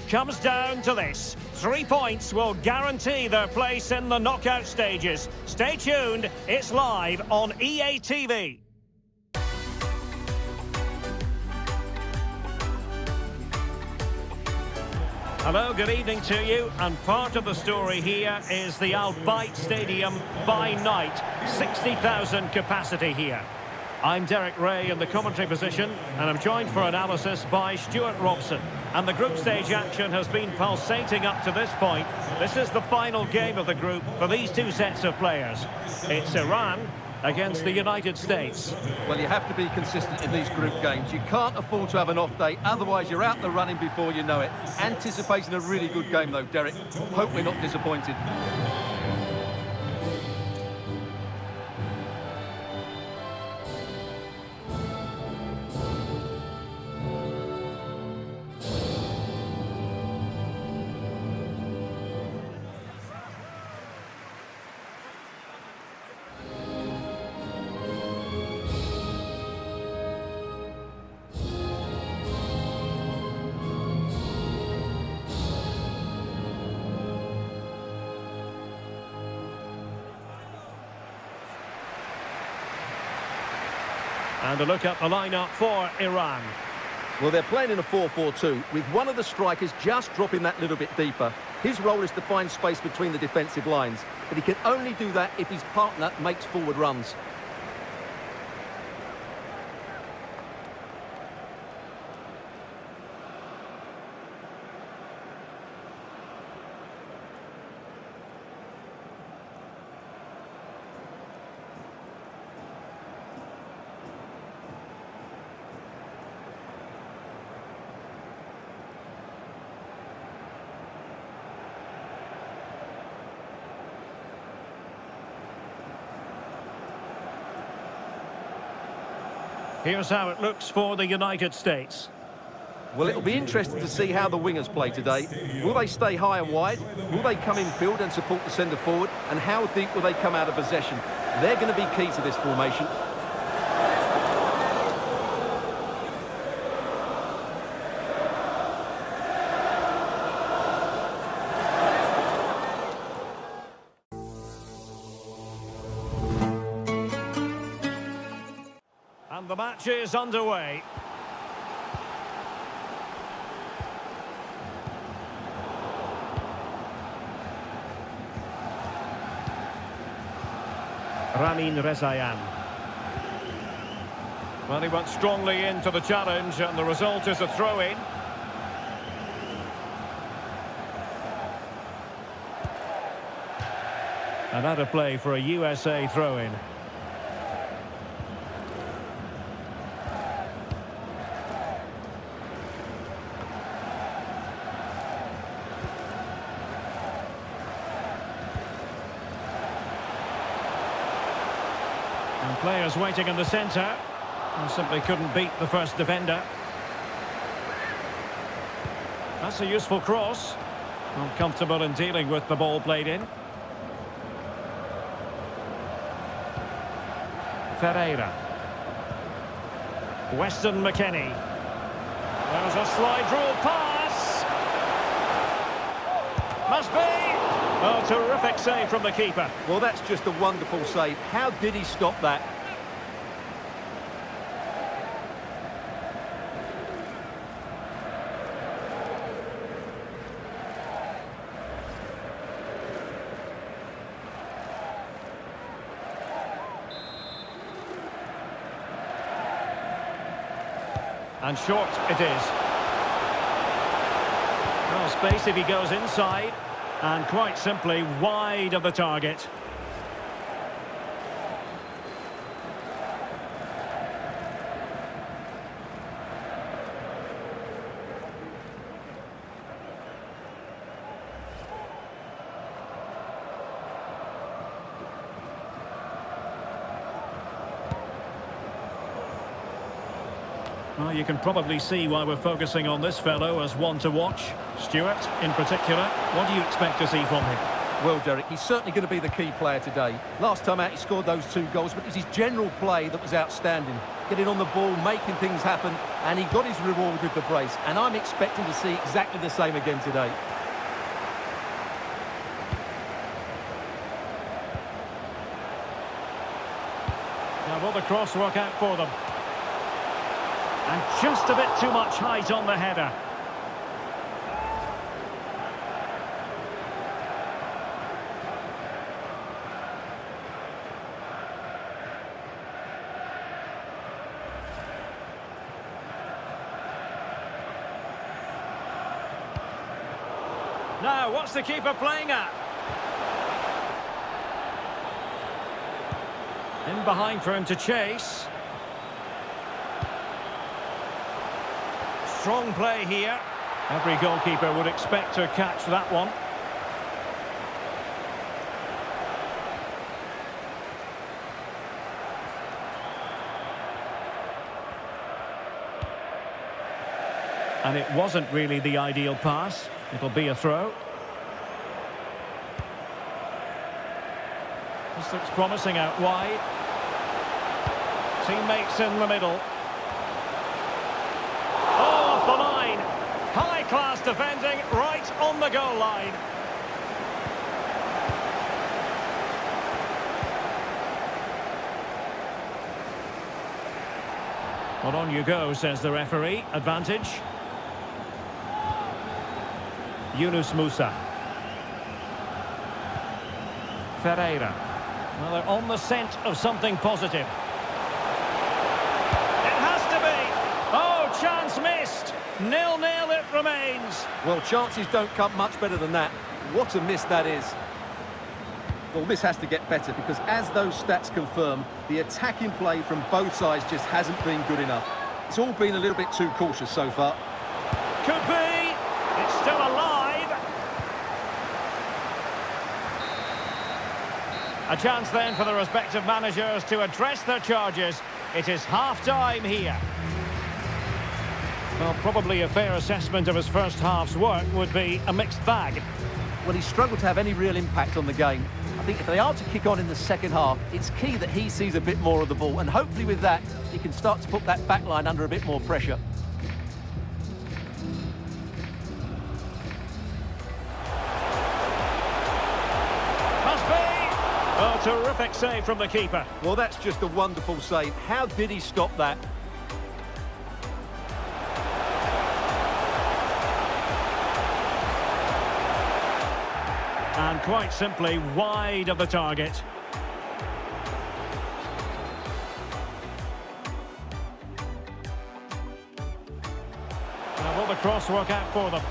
comes down to this. 3 points will guarantee their place in the knockout stages. Stay tuned, it's live on EA TV. Hello, good evening to you, and part of the story here is the Al Bayt Stadium by night. 60,000 capacity here. I'm Derek Ray in the commentary position, and I'm joined for analysis by Stuart Robson. And the group stage action has been pulsating up to this point. This is the final game of the group for these two sets of players. It's Iran against the United States. Well, you have to be consistent in these group games. You can't afford to have an off day, otherwise you're out the running before you know it. Anticipating a really good game though, Derek. Hope we're not disappointed. And a look at the lineup for Iran. Well, they're playing in a 4-4-2 with one of the strikers just dropping that little bit deeper. His role is to find space between the defensive lines, but he can only do that if his partner makes forward runs. Here's how it looks for the United States. Well, it'll be interesting to see how the wingers play today. Will they stay high and wide? Will they come in field and support the centre forward? And how deep will they come out of possession? They're going to be key to this formation. And the match is underway. Ramin Rezayan. Well, he went strongly into the challenge, and the result is a throw-in. And that a play for a USA throw-in. And players waiting in the centre, and simply couldn't beat the first defender. That's a useful cross. Uncomfortable in dealing with the ball played in. Ferreira. Weston McKennie. There's a slide rule pass. Must be. Oh, terrific save from the keeper. Well, that's just a wonderful save. How did he stop that? And short it is. Well, space if he goes inside. And quite simply wide of the target. Well, you can probably see why we're focusing on this fellow as one to watch. Stuart, in particular, what do you expect to see from him? Well, Derek, he's certainly going to be the key player today. Last time out, he scored those 2 goals, but it was his general play that was outstanding. Getting on the ball, making things happen, and he got his reward with the brace. And I'm expecting to see exactly the same again today. Now, will the cross work out for them? And just a bit too much height on the header. Now, what's the keeper playing at? In behind for him to chase. Strong play here. Every goalkeeper would expect to catch that one. And it wasn't really the ideal pass. It'll be a throw. This looks promising out wide. Teammates in the middle. Oh, off the line. High-class defending right on the goal line. Well, on you go, says the referee. Advantage. Yunus Musa. Ferreira. Well, they're on the scent of something positive. It has to be. Oh, chance missed. 0-0 it remains. Well, chances don't come much better than that. What a miss that is. Well, this has to get better because as those stats confirm, the attacking play from both sides just hasn't been good enough. It's all been a little bit too cautious so far. Could be. It's still alive. A chance then for the respective managers to address their charges. It is half-time here. Well, probably a fair assessment of his first half's work would be a mixed bag. Well, he struggled to have any real impact on the game. I think if they are to kick on in the second half, it's key that he sees a bit more of the ball. And hopefully with that, he can start to put that back line under a bit more pressure. Oh, terrific save from the keeper. Well, that's just a wonderful save. How did he stop that? And quite simply, wide of the target. Now, will the cross work out for them?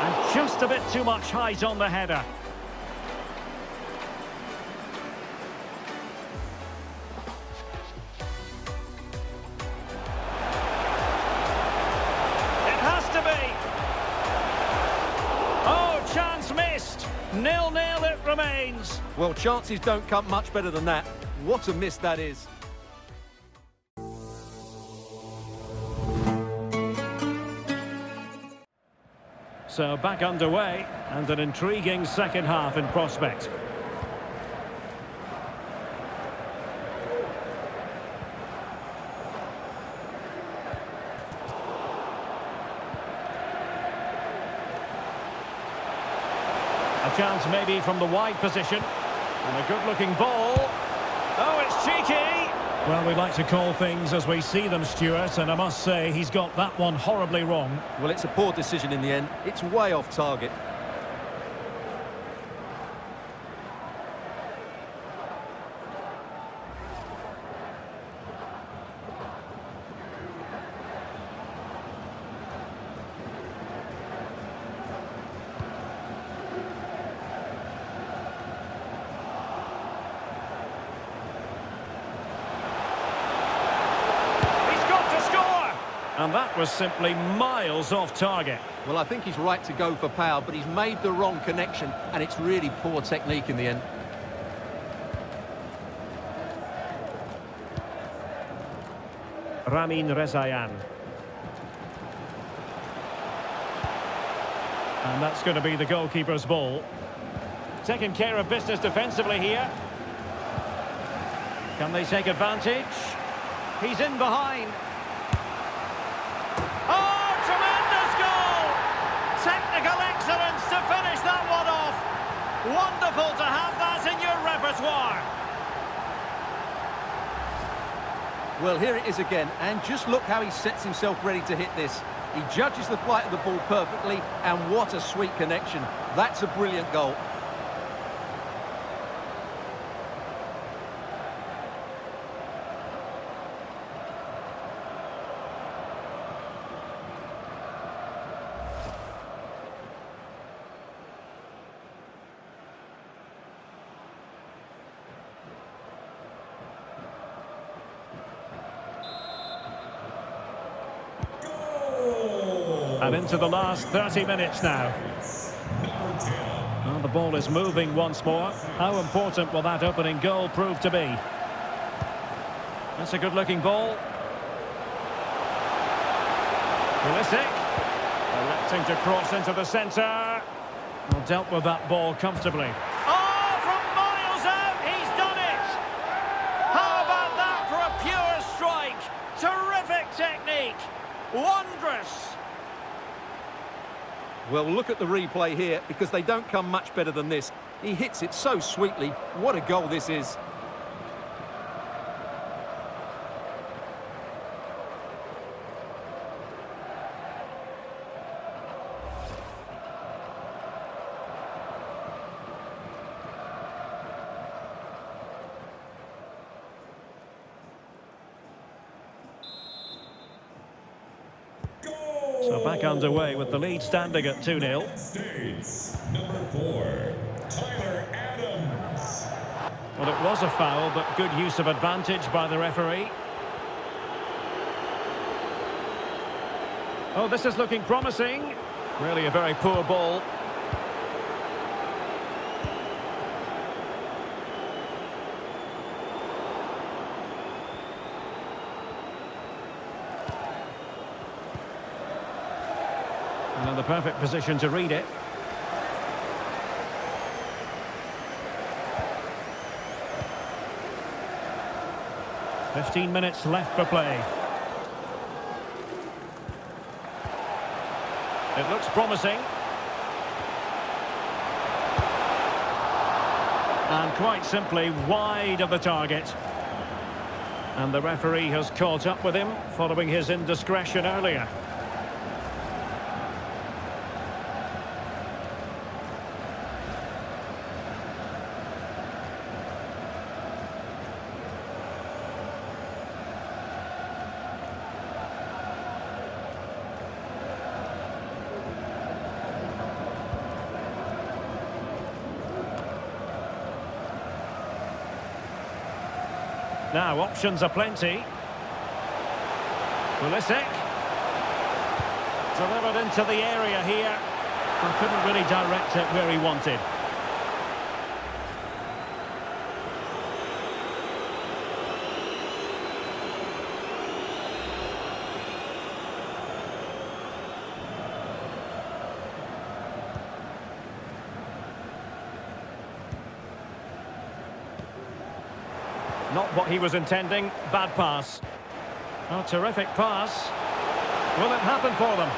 And just a bit too much height on the header. It has to be. Oh, chance missed. 0-0 it remains. Well, chances don't come much better than that. What a miss that is. So back underway, and an intriguing second half in prospect. A chance maybe from the wide position. And a good-looking ball. Oh, it's cheeky! Well, we like to call things as we see them, Stuart, and I must say he's got that one horribly wrong. Well, it's a poor decision in the end. It's way off target. And that was simply miles off target. Well, I think he's right to go for power, but he's made the wrong connection, and it's really poor technique in the end. Ramin Rezayan. And that's going to be the goalkeeper's ball. Taking care of business defensively here. Can they take advantage? He's in behind. Oh, tremendous goal! Technical excellence to finish that one off. Wonderful to have that in your repertoire. Well, here it is again, and just look how he sets himself ready to hit this. He judges the flight of the ball perfectly, and what a sweet connection. That's a brilliant goal. And into the last 30 minutes now. Well, the ball is moving once more. How important will that opening goal prove to be? That's a good-looking ball. Pulisic. Electing to cross into the centre. Well, dealt with that ball comfortably. Oh, from miles out, he's done it! How about that for a pure strike? Terrific technique. Wondrous. Well, look at the replay here, because they don't come much better than this. He hits it so sweetly. What a goal this is. So back underway with the lead standing at 2-0. States, number 4, Tyler Adams. Well, it was a foul, but good use of advantage by the referee. Oh, this is looking promising. Really a very poor ball. And in the perfect position to read it. .15 minutes left for play. It looks promising. And quite simply wide of the target. And the referee has caught up with him following his indiscretion earlier. Now, options are plenty. Pulisic. Delivered into the area here. And couldn't really direct it where he wanted. Not what he was intending. Bad pass. Oh, terrific pass. Will it happen for them?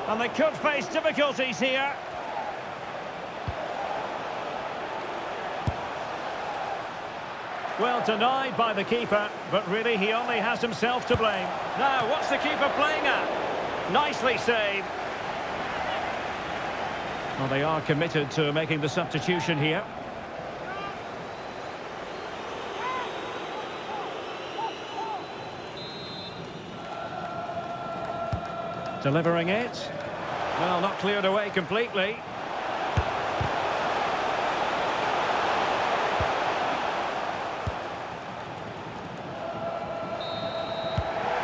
And they could face difficulties here. Well, denied by the keeper, but really he only has himself to blame. Now, what's the keeper playing at? Nicely saved. Well, they are committed to making the substitution here. Delivering it. Well, not cleared away completely.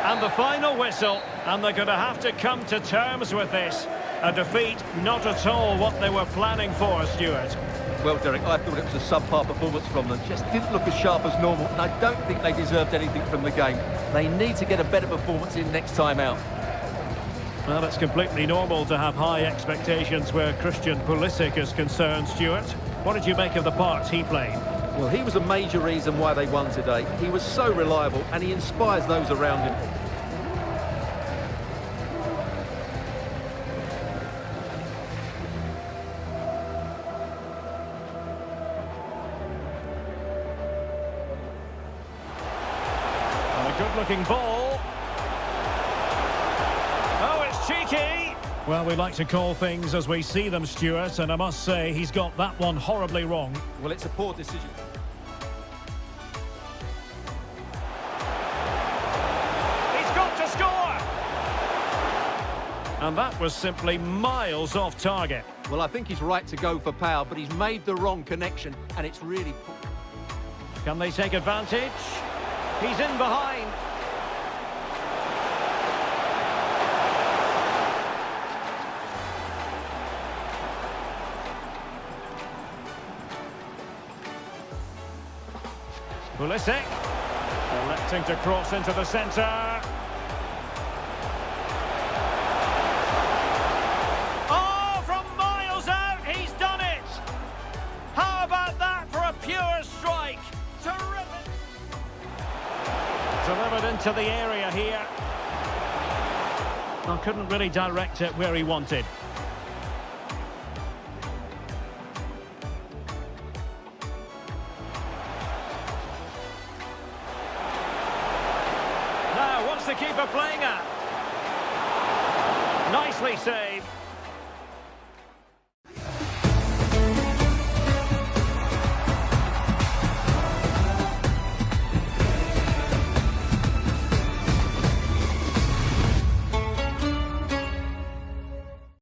And the final whistle, and they're going to have to come to terms with this. A defeat not at all what they were planning for, Stuart. Well, Derek, I thought it was a subpar performance from them. Just didn't look as sharp as normal, and I don't think they deserved anything from the game. They need to get a better performance in next time out. Well, it's completely normal to have high expectations where Christian Pulisic is concerned, Stuart. What did you make of the part he played? Well, he was a major reason why they won today. He was so reliable, and he inspires those around him. And a good-looking ball. Oh, it's cheeky! Well, we like to call things as we see them, Stuart, and I must say he's got that one horribly wrong. Well, it's a poor decision. He's got to score! And that was simply miles off target. Well, I think he's right to go for power, but he's made the wrong connection, and it's really poor. Can they take advantage? He's in behind. Pulisic, electing to cross into the centre. Oh, from miles out, he's done it! How about that for a pure strike? Terrific! Delivered into the area here. Well, couldn't really direct it where he wanted. Now, what's the keeper playing at? Nicely saved.